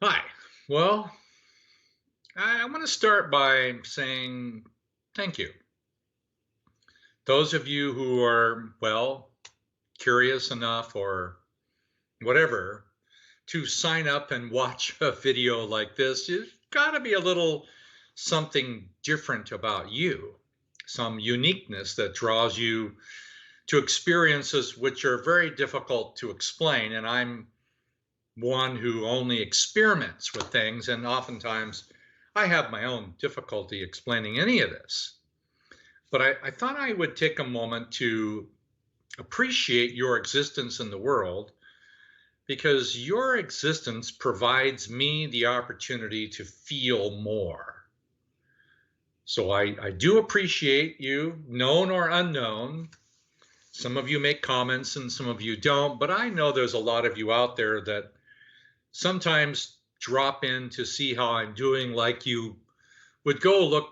Hi. Well, I want to start by saying thank you. Those of you who are, well, curious enough or whatever to sign up and watch a video like this, there's got to be a little something different about you, some uniqueness that draws you to experiences which are very difficult to explain. And I'm one who only experiments with things, and oftentimes I have my own difficulty explaining any of this. But I thought I would take a moment to appreciate your existence in the world because your existence provides me the opportunity to feel more. So I do appreciate you, known or unknown. Some of you make comments and some of you don't, but I know there's a lot of you out there that sometimes drop in to see how I'm doing, like you would go look,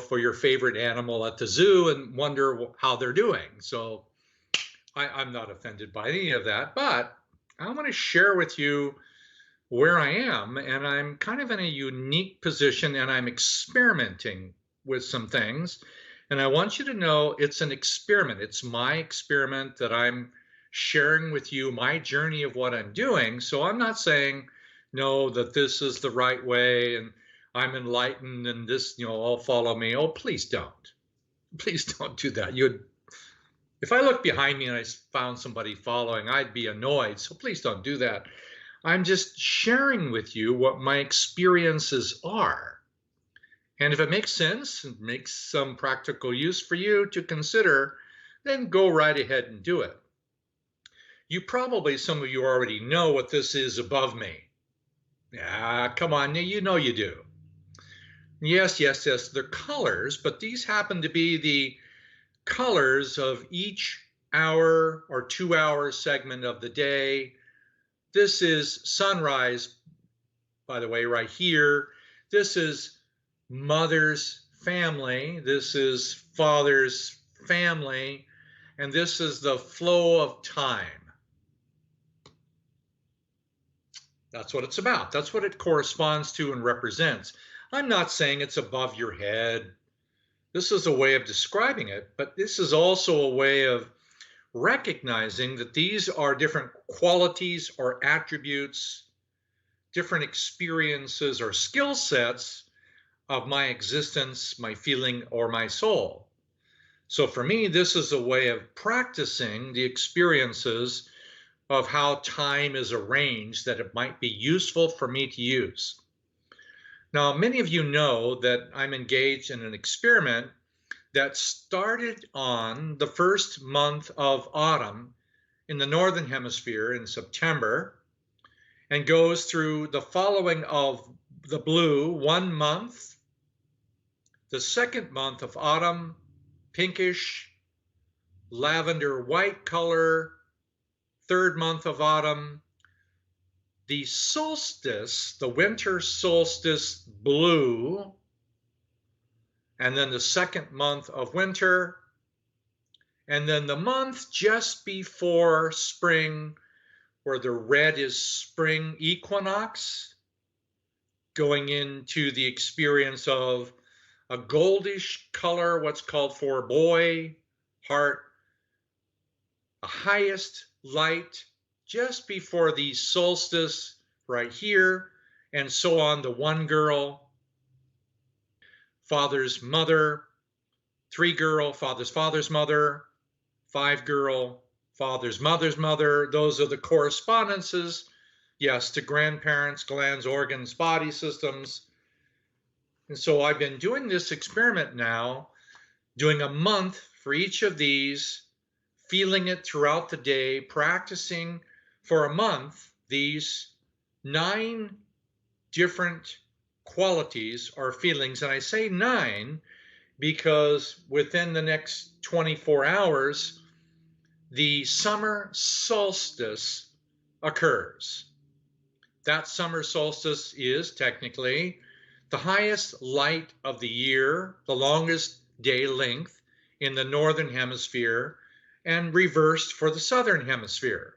for your favorite animal at the zoo and wonder how they're doing. So I'm not offended by any of that, but I want to share with you where I am, and I'm kind of in a unique position, and I'm experimenting with some things. And I want you to know it's an experiment. It's my experiment that I'm sharing with you, my journey of what I'm doing. So I'm not saying, no, that this is the right way and I'm enlightened and this, all follow me. Oh, please don't. Please don't do that. If I looked behind me and I found somebody following, I'd be annoyed. So please don't do that. I'm just sharing with you what my experiences are. And if it makes sense and makes some practical use for you to consider, then go right ahead and do it. Some of you already know what this is above me. Yeah, come on, you know you do. Yes, yes, yes, they're colors, but these happen to be the colors of each hour or 2 hour segment of the day. This is sunrise, by the way, right here. This is mother's family. This is father's family. And this is the flow of time. That's what it's about. That's what it corresponds to and represents. I'm not saying it's above your head. This is a way of describing it, but this is also a way of recognizing that these are different qualities or attributes, different experiences or skill sets of my existence, my feeling, or my soul. So for me, this is a way of practicing the experiences of how time is arranged that it might be useful for me to use. Now, many of you know that I'm engaged in an experiment that started on the first month of autumn in the Northern Hemisphere in September and goes through the following of the blue 1 month, the second month of autumn, pinkish, lavender white color, third month of autumn, the solstice, the winter solstice blue, and then the second month of winter, and then the month just before spring, where the red is spring equinox, going into the experience of a goldish color, what's called for boy, heart, a highest light just before the solstice right here, and so on. The one girl, father's mother, three girl, father's mother, five girl, father's mother. Those are the correspondences, yes, to grandparents, glands, organs, body systems. And so I've been doing this experiment now, doing a month for each of these, feeling it throughout the day, practicing for a month these 9 different qualities or feelings. And I say 9 because within the next 24 hours, the summer solstice occurs. That summer solstice is technically the highest light of the year, the longest day length in the Northern Hemisphere, and reversed for the Southern Hemisphere.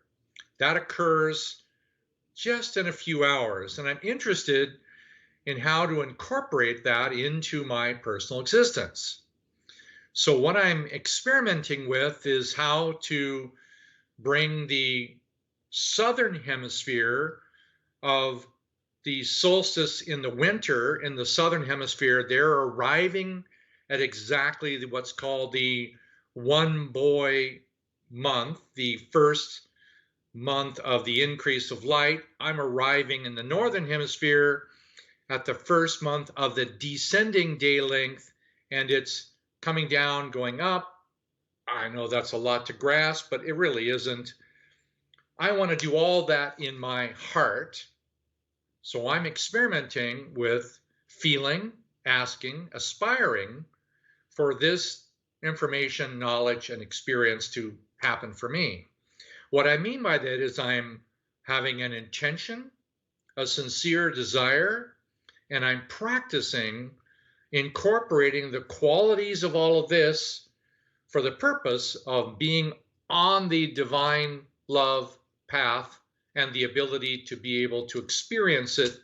That occurs just in a few hours. And I'm interested in how to incorporate that into my personal existence. So what I'm experimenting with is how to bring the southern hemisphere of the solstice in the winter in the southern hemisphere. They're arriving at exactly what's called the one boy month, the first month of the increase of light. I'm arriving in the northern hemisphere at the first month of the descending day length, and it's coming down, going up. I know that's a lot to grasp, but it really isn't. I want to do all that in my heart. So I'm experimenting with feeling, asking, aspiring for this information, knowledge, and experience to happen for me. What I mean by that is I'm having an intention, a sincere desire, and I'm practicing incorporating the qualities of all of this for the purpose of being on the divine love path and the ability to be able to experience it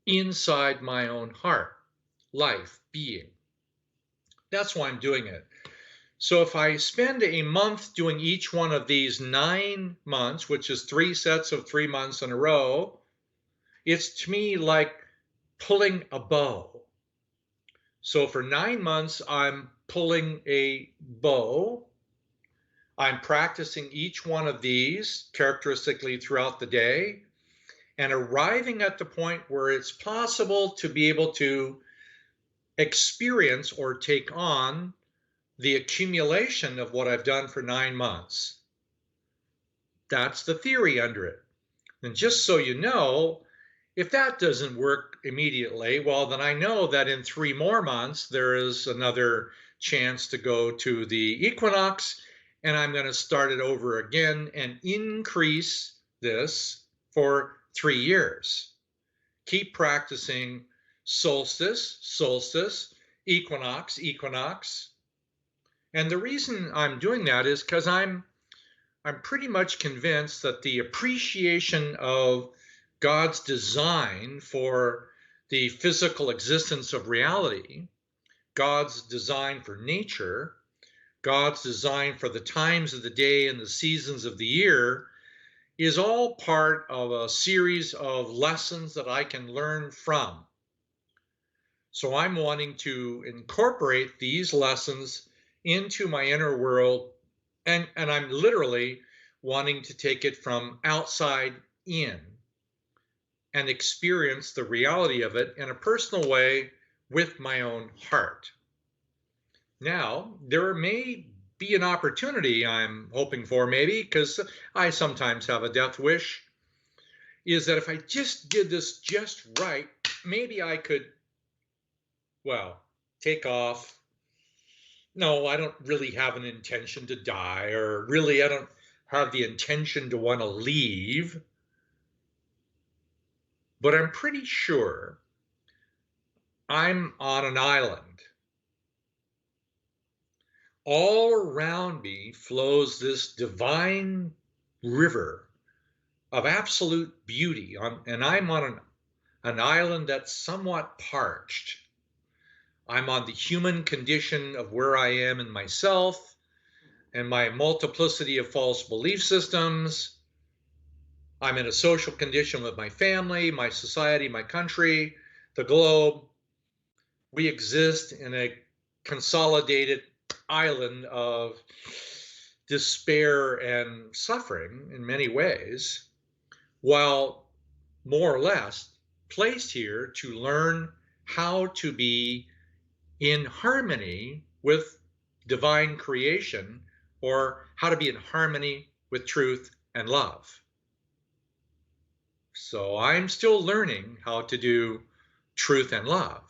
inside my own heart, life, being. That's why I'm doing it. So if I spend a month doing each one of these 9 months, which is 3 sets of 3 months in a row, it's to me like pulling a bow. So for 9 months, I'm pulling a bow. I'm practicing each one of these characteristically throughout the day and arriving at the point where it's possible to be able to experience or take on the accumulation of what I've done for 9 months. That's the theory under it. And just so you know, if that doesn't work immediately, well, then I know that in 3 more months, there is another chance to go to the equinox, and I'm going to start it over again and increase this for 3 years. Keep practicing solstice, solstice, equinox, equinox. And the reason I'm doing that is because I'm pretty much convinced that the appreciation of God's design for the physical existence of reality, God's design for nature, God's design for the times of the day and the seasons of the year is all part of a series of lessons that I can learn from. So I'm wanting to incorporate these lessons into my inner world, and I'm literally wanting to take it from outside in and experience the reality of it in a personal way with my own heart. Now, there may be an opportunity I'm hoping for, maybe, because I sometimes have a death wish, is that if I just did this just right, maybe I could, well, take off. No, I don't really have an intention to die, or really I don't have the intention to want to leave. But I'm pretty sure I'm on an island. All around me flows this divine river of absolute beauty, and I'm on an island that's somewhat parched. I'm on the human condition of where I am in myself and my multiplicity of false belief systems. I'm in a social condition with my family, my society, my country, the globe. We exist in a consolidated island of despair and suffering in many ways, while more or less placed here to learn how to be in harmony with divine creation, or how to be in harmony with truth and love. So I'm still learning how to do truth and love.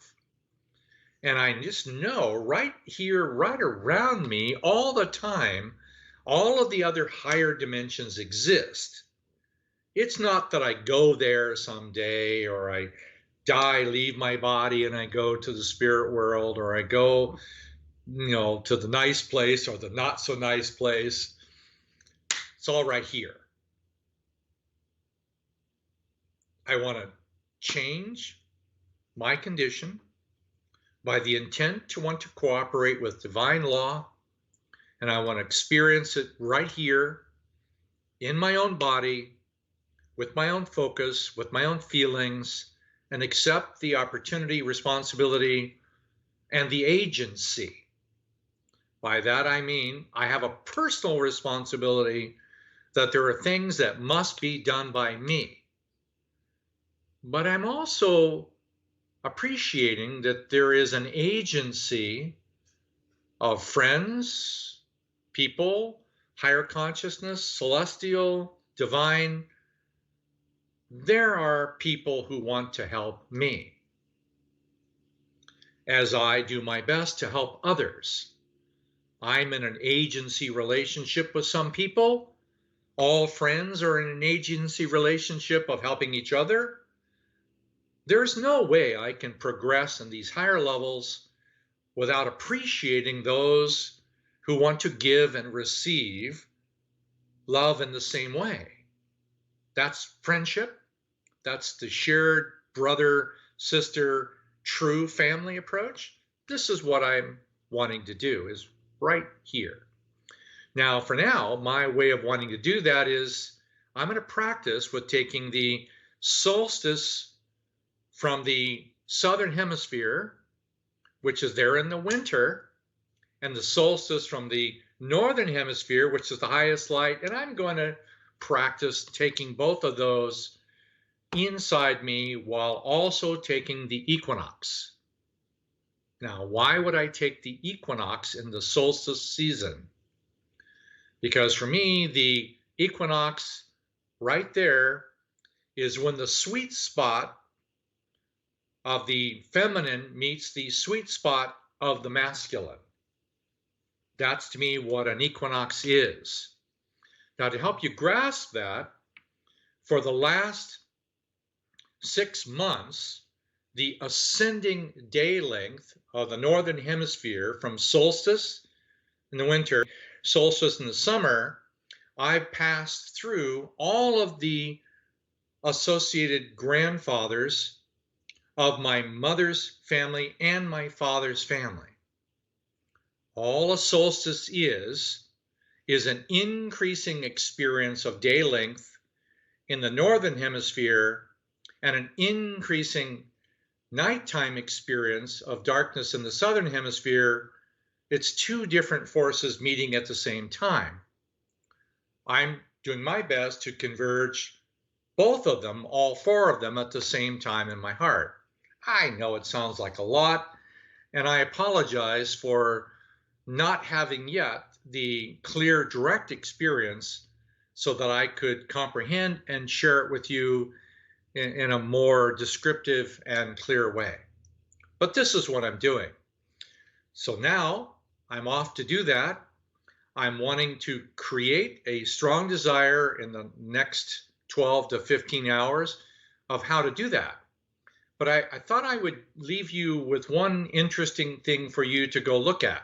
And I just know right here, right around me, all the time, all of the other higher dimensions exist. It's not that I go there someday, or I die, leave my body, and I go to the spirit world, or I go, to the nice place or the not so nice place. It's all right here. I want to change my condition by the intent to want to cooperate with divine law, and I want to experience it right here in my own body, with my own focus, with my own feelings, and accept the opportunity, responsibility, and the agency. By that I mean I have a personal responsibility that there are things that must be done by me. But I'm also appreciating that there is an agency of friends, people, higher consciousness, celestial, divine. There are people who want to help me as I do my best to help others. I'm in an agency relationship with some people. All friends are in an agency relationship of helping each other. There's no way I can progress in these higher levels without appreciating those who want to give and receive love in the same way. That's friendship. That's the shared brother, sister, true family approach. This is what I'm wanting to do, is right here. Now, for now, my way of wanting to do that is I'm going to practice with taking the solstice from the southern hemisphere, which is there in the winter, and the solstice from the northern hemisphere, which is the highest light, and I'm going to practice taking both of those inside me while also taking the equinox. Now, why would I take the equinox in the solstice season? Because for me, the equinox right there is when the sweet spot of the feminine meets the sweet spot of the masculine. That's to me what an equinox is. Now, to help you grasp that, for the last 6 months, the ascending day length of the northern hemisphere from solstice in the winter, solstice in the summer, I've passed through all of the associated grandfathers of my mother's family and my father's family. All a solstice is an increasing experience of day length in the northern hemisphere and an increasing nighttime experience of darkness in the southern hemisphere. It's two different forces meeting at the same time. I'm doing my best to converge both of them, all four of them, at the same time in my heart. I know it sounds like a lot, and I apologize for not having yet the clear, direct experience so that I could comprehend and share it with you in a more descriptive and clear way. But this is what I'm doing. So now I'm off to do that. I'm wanting to create a strong desire in the next 12 to 15 hours of how to do that. But I thought I would leave you with one interesting thing for you to go look at.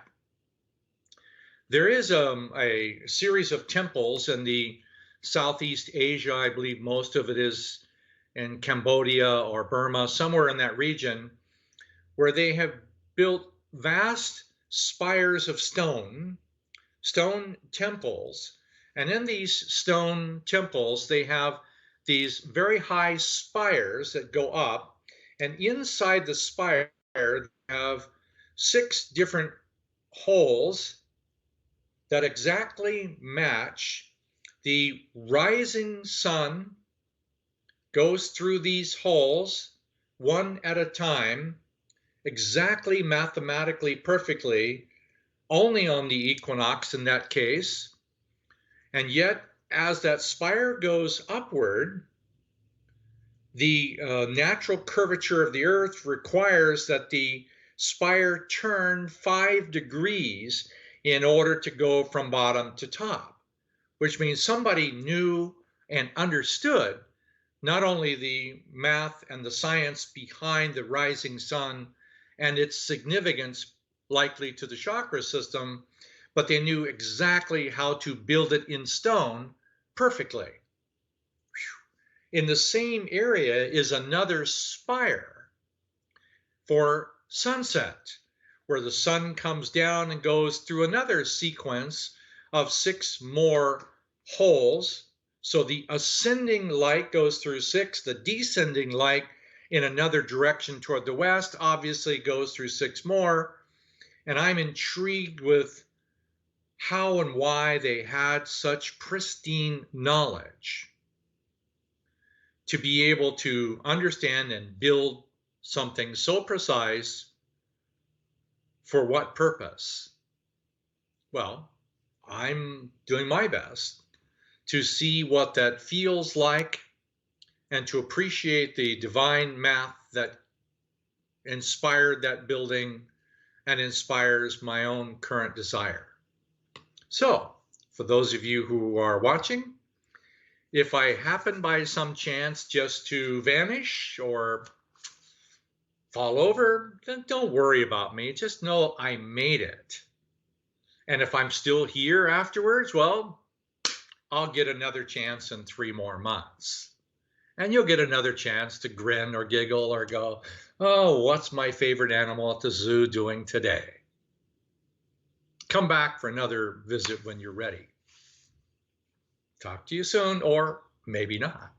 There is a series of temples in the Southeast Asia. I believe most of it is in Cambodia or Burma, somewhere in that region, where they have built vast spires of stone temples. And in these stone temples, they have these very high spires that go up. And inside the spire, they have 6 different holes that exactly match. The rising sun goes through these holes one at a time, exactly mathematically perfectly, only on the equinox in that case. And yet, as that spire goes upward, the natural curvature of the earth requires that the spire turn 5 degrees in order to go from bottom to top, which means somebody knew and understood not only the math and the science behind the rising sun and its significance likely to the chakra system, but they knew exactly how to build it in stone perfectly. in the same area is another spire for sunset, where the sun comes down and goes through another sequence of 6 more holes. So the ascending light goes through 6, the descending light in another direction toward the west obviously goes through 6 more. And I'm intrigued with how and why they had such pristine knowledge to be able to understand and build something so precise. For what purpose? Well, I'm doing my best to see what that feels like and to appreciate the divine math that inspired that building and inspires my own current desire. So, for those of you who are watching, if I happen by some chance just to vanish or fall over, then don't worry about me. Just know I made it. And if I'm still here afterwards, well, I'll get another chance in 3 more months. And you'll get another chance to grin or giggle or go, oh, what's my favorite animal at the zoo doing today? Come back for another visit when you're ready. Talk to you soon, or maybe not.